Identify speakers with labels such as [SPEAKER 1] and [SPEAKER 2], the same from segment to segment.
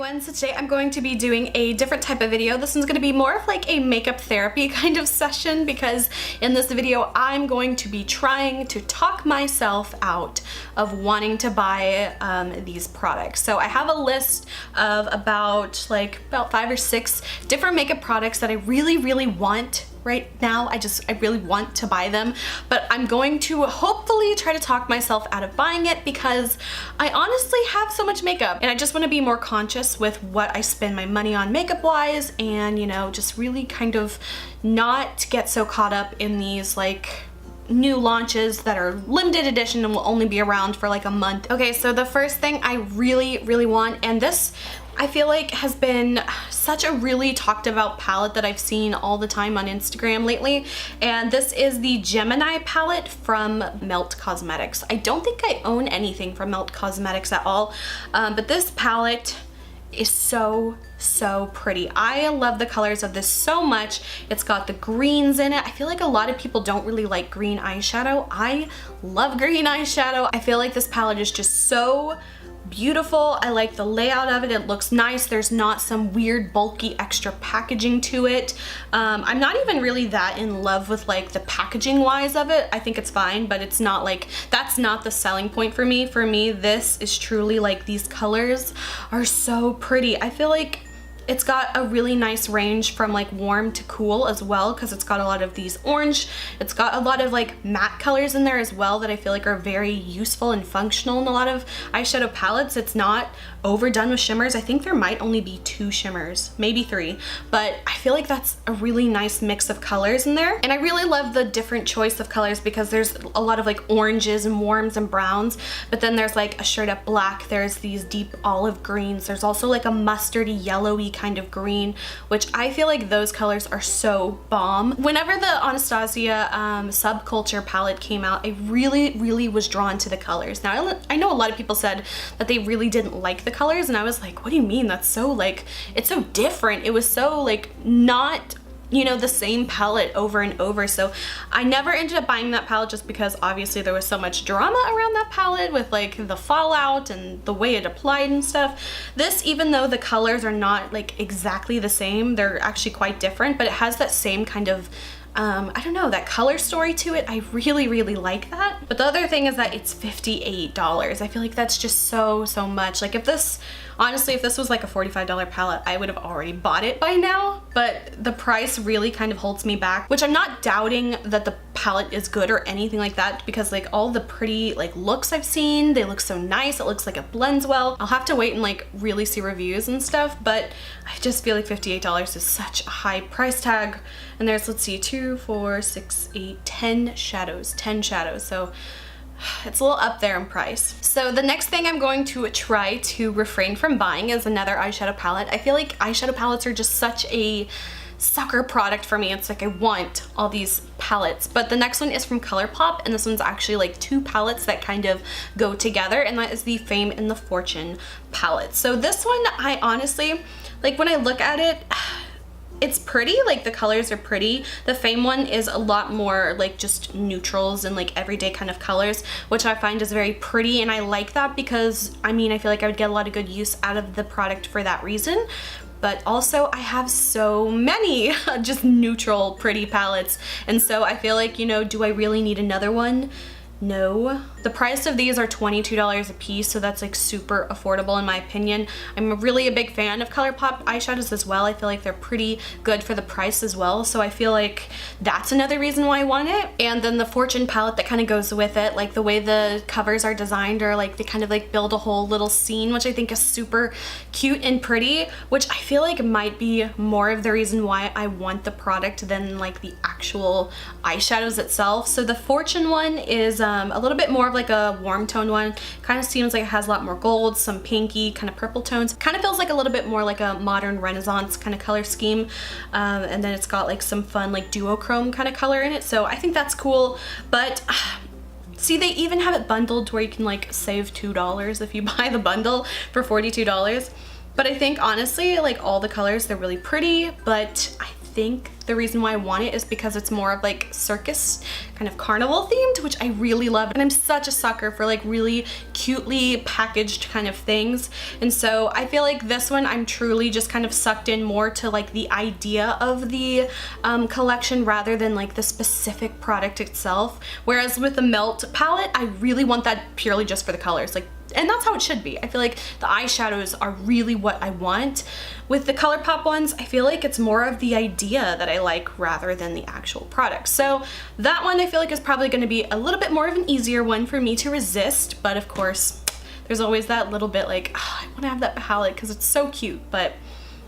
[SPEAKER 1] everyone, so today I'm going to be doing a different type of video. This one's going to be more of like a makeup therapy kind of session because in this video I'm going to be trying to talk myself out of wanting to buy these products. So I have a list of about 5 or 6 different makeup products that I really want right now. I really want to buy them, but I'm going to hopefully try to talk myself out of buying it because I honestly have so much makeup and I just want to be more conscious with what I spend my money on makeup wise, and you know, just really kind of not get so caught up in these new launches that are limited edition and will only be around for like a month. Okay, so the first thing I really want, and this I feel like has been such a really talked about palette that I've seen all the time on Instagram lately, and this is the Gemini palette from Melt Cosmetics. I don't think I own anything from Melt Cosmetics at all, but this palette is so pretty. I love the colors of this so much. It's got the greens in it. I feel like a lot of people don't really like green eyeshadow. I love green eyeshadow. I feel like this palette is just so beautiful. I like the layout of it. It looks nice. There's not some weird bulky extra packaging to it. I'm not even really that in love with the packaging wise of it. I think it's fine, but it's not that's not the selling point for me. For me, this is truly these colors are so pretty. I feel like it's got a really nice range from warm to cool as well, because it's got a lot of these orange. It's got a lot of matte colors in there as well that I feel are very useful and functional in a lot of eyeshadow palettes. It's not overdone with shimmers. I think there might only be 2 shimmers, maybe 3, but I feel like that's a really nice mix of colors in there. And I really love the different choice of colors because there's a lot of oranges and warms and browns, but then there's a straight up black, there's these deep olive greens, there's also a mustardy yellowy kind of green, which I feel like those colors are so bomb. Whenever the Anastasia Subculture palette came out, I really was drawn to the colors. Now I know a lot of people said that they really didn't like the colors, and I was like, what do you mean? That's so it's so different. It was so not, you know, the same palette over and over. So I never ended up buying that palette just because obviously there was so much drama around that palette with the fallout and the way it applied and stuff. This, even though the colors are not exactly the same, they're actually quite different, but it has that same kind of I don't know, that color story to it. I really like that. But the other thing is that it's $58. I feel like that's just so much. If this, honestly, if this was a $45 palette, I would have already bought it by now, but the price really kind of holds me back, which I'm not doubting that the palette is good or anything like that, because all the pretty looks I've seen, they look so nice. It looks like it blends well. I'll have to wait and really see reviews and stuff, but I just feel like $58 is such a high price tag. And there's, let's see, 2, 4, 6, 8, 10 shadows, 10 shadows. So it's a little up there in price. So the next thing I'm going to try to refrain from buying is another eyeshadow palette. I feel like eyeshadow palettes are just such a sucker product for me. It's I want all these palettes. But the next one is from Colourpop, and this one's actually 2 palettes that kind of go together, and that is the Fame and the Fortune palette. So this one, I honestly, when I look at it, it's pretty, the colors are pretty. The Fame one is a lot more just neutrals and everyday kind of colors, which I find is very pretty, and I like that because I feel like I would get a lot of good use out of the product for that reason. But also I have so many just neutral pretty palettes, and so I feel like, you know, do I really need another one? No. The price of these are $22 a piece, so that's super affordable in my opinion. I'm really a big fan of Colourpop eyeshadows as well. I feel like they're pretty good for the price as well, so I feel like that's another reason why I want it. And then the Fortune palette that kind of goes with it, the way the covers are designed, or they kind of build a whole little scene, which I think is super cute and pretty, which I feel like might be more of the reason why I want the product than the actual eyeshadows itself. So the Fortune one is a little bit more of a warm tone one. Kind of seems like it has a lot more gold, some pinky kind of purple tones. Kind of feels a little bit more like a modern Renaissance kind of color scheme, and then it's got some fun duochrome kind of color in it, so I think that's cool. But see, they even have it bundled to where you can save $2 if you buy the bundle for $42. But I think honestly all the colors, they're really pretty, but I think the reason why I want it is because it's more of like circus, kind of carnival themed, which I really love. And I'm such a sucker for like really cutely packaged kind of things. And so I feel like this one I'm truly just kind of sucked in more to like the idea of the collection rather than like the specific product itself. Whereas with the Melt palette, I really want that purely just for the colors. Like, and that's how it should be. I feel like the eyeshadows are really what I want. With the Colourpop ones, I feel like it's more of the idea that I like rather than the actual product. So that one I feel like is probably going to be a little bit more of an easier one for me to resist, but of course there's always that little bit like, oh, I want to have that palette because it's so cute, but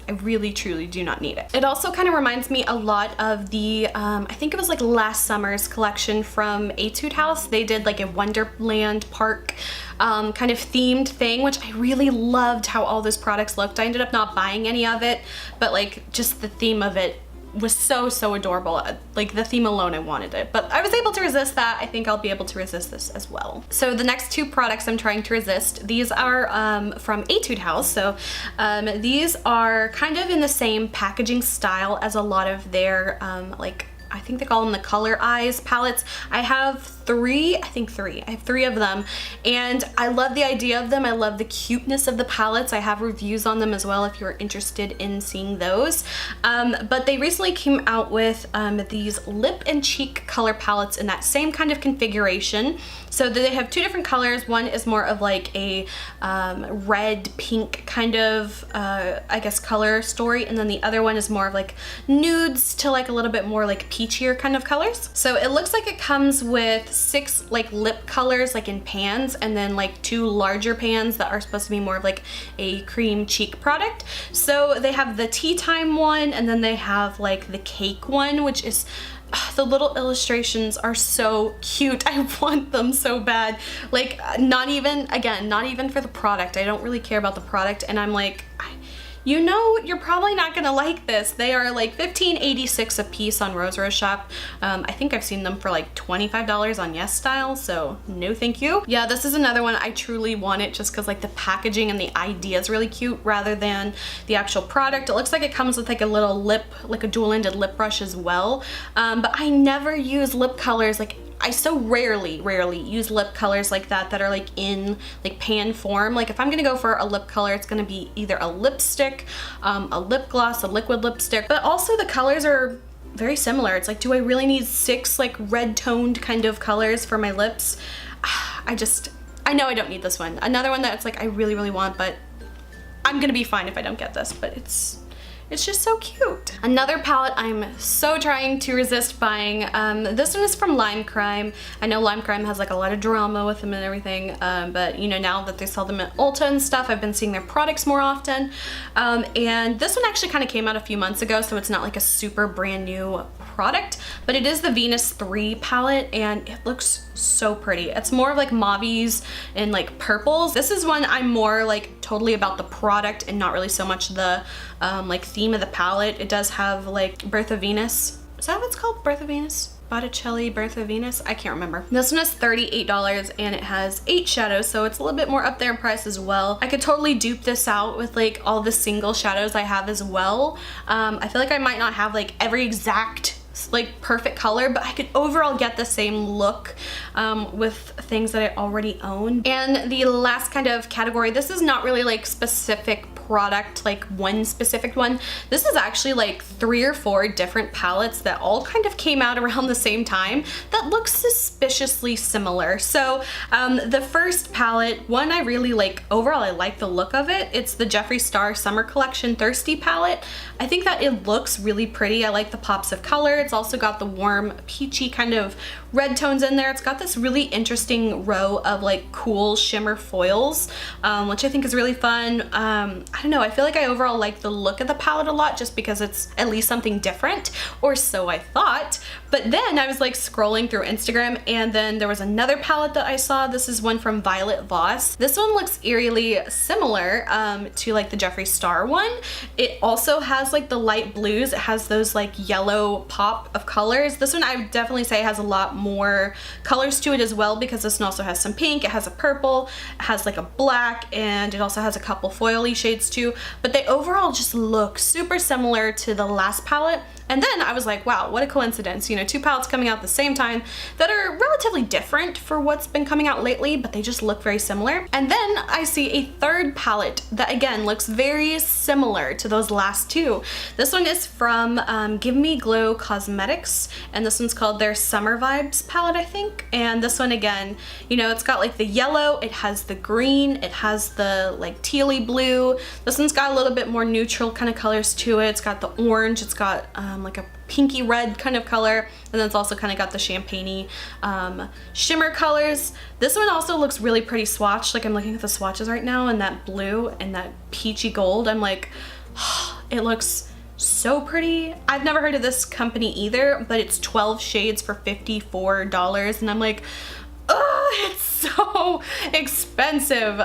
[SPEAKER 1] I really truly do not need it. It also kind of reminds me a lot of the, I think it was like last summer's collection from Etude House. They did like a Wonderland Park kind of themed thing, which I really loved how all those products looked. I ended up not buying any of it, but like just the theme of it was so adorable. Like the theme alone, I wanted it, but I was able to resist that. I think I'll be able to resist this as well. So the next two products I'm trying to resist, these are from Etude House. So these are kind of in the same packaging style as a lot of their like, I think they call them the Color Eyes palettes. I have three. I have three of them, and I love the idea of them. I love the cuteness of the palettes. I have reviews on them as well if you're interested in seeing those. But they recently came out with these lip and cheek color palettes in that same kind of configuration. So they have two different colors. One is more of like a red pink kind of I guess color story, and then the other one is more of like nudes to like a little bit more like peachier kind of colors. So it looks like it comes with 6 like lip colors like in pans, and then like 2 larger pans that are supposed to be more of like a cream cheek product. So they have the tea time one, and then they have like the cake one, which is the little illustrations are so cute. I want them so bad. Like not even for the product. I don't really care about the product, and I'm like, you know, you're probably not gonna like this. They are like $15.86 a piece on Rose Shop. I think I've seen them for like $25 on Yes Style, so no thank you. Yeah, this is another one I truly want it just because like the packaging and the idea is really cute rather than the actual product. It looks like it comes with like a little lip, like a dual-ended lip brush as well. But I never use lip colors, like I so rarely use lip colors like that are like in like pan form. Like if I'm gonna go for a lip color, it's gonna be either a lipstick, a lip gloss, a liquid lipstick, but also the colors are very similar. It's like, do I really need 6 like red toned kind of colors for my lips? I know I don't need this one. Another one that's like I really want, but I'm gonna be fine if I don't get this, but it's just so cute. Another palette I'm so trying to resist buying. This one is from Lime Crime. I know Lime Crime has like a lot of drama with them and everything, but you know, now that they sell them at Ulta and stuff, I've been seeing their products more often. And this one actually kind of came out a few months ago, so it's not like a super brand new product, but it is the Venus 3 palette, and it looks so pretty. It's more of like mauves and like purples. This is one I'm more like totally about the product and not really so much the like theme of the palette. It does have like Birth of Venus. Is that what it's called? Birth of Venus? Botticelli Birth of Venus? I can't remember. This one is $38 and it has 8 shadows, so it's a little bit more up there in price as well. I could totally dupe this out with like all the single shadows I have as well. I feel like I might not have like every exact like perfect color, but I could overall get the same look with things that I already own. And the last kind of category, this is not really like specific product, like one specific one. This is actually like 3 or 4 different palettes that all kind of came out around the same time that look suspiciously similar. So the first palette, one I really like, overall I like the look of it. It's the Jeffree Star Summer Collection Thirsty palette. I think that it looks really pretty. I like the pops of color. It's also got the warm peachy kind of red tones in there. It's got this really interesting row of like cool shimmer foils, which I think is really fun. I don't know, I feel like I overall like the look of the palette a lot just because it's at least something different, or so I thought. But then I was like scrolling through Instagram, and then there was another palette that I saw. This is one from Violet Voss. This one looks eerily similar to like the Jeffree Star one. It also has like the light blues. It has those like yellow pop of colors. This one I would definitely say has a lot more colors to it as well, because this one also has some pink, it has a purple, it has like a black, and it also has a couple foily shades two, but they overall just look super similar to the last palette. And then I was like, wow, what a coincidence. You know, two palettes coming out at the same time that are relatively different for what's been coming out lately, but they just look very similar. And then I see a third palette that again looks very similar to those last two. This one is from Give Me Glow Cosmetics, and this one's called their Summer Vibes palette, I think. And this one again, you know, it's got like the yellow, it has the green, it has the like tealy blue. This one's got a little bit more neutral kind of colors to it. It's got the orange, it's got like a pinky red kind of color, and then it's also kind of got the champagne-y shimmer colors. This one also looks really pretty swatched. Like I'm looking at the swatches right now, and that blue and that peachy gold, I'm like, oh, it looks so pretty. I've never heard of this company either, but it's 12 shades for $54, and I'm like, oh, it's so expensive.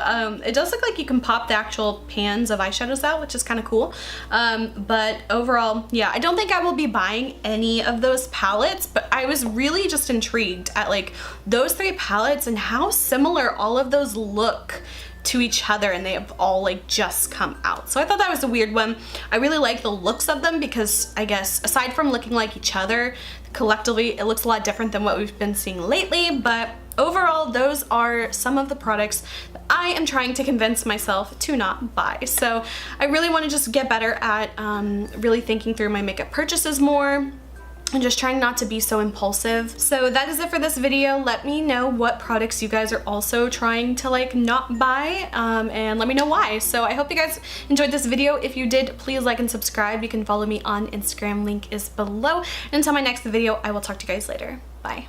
[SPEAKER 1] It does look like you can pop the actual pans of eyeshadows out, which is kind of cool. But overall, yeah, I don't think I will be buying any of those palettes, but I was really just intrigued at like those three palettes and how similar all of those look to each other, and they have all like just come out. So I thought that was a weird one. I really like the looks of them because I guess aside from looking like each other, collectively it looks a lot different than what we've been seeing lately. But overall, those are some of the products that I am trying to convince myself to not buy. So I really want to just get better at really thinking through my makeup purchases more and just trying not to be so impulsive. So that is it for this video. Let me know what products you guys are also trying to like not buy, and let me know why. So I hope you guys enjoyed this video. If you did, please like and subscribe. You can follow me on Instagram, link is below. And until my next video, I will talk to you guys later. Bye.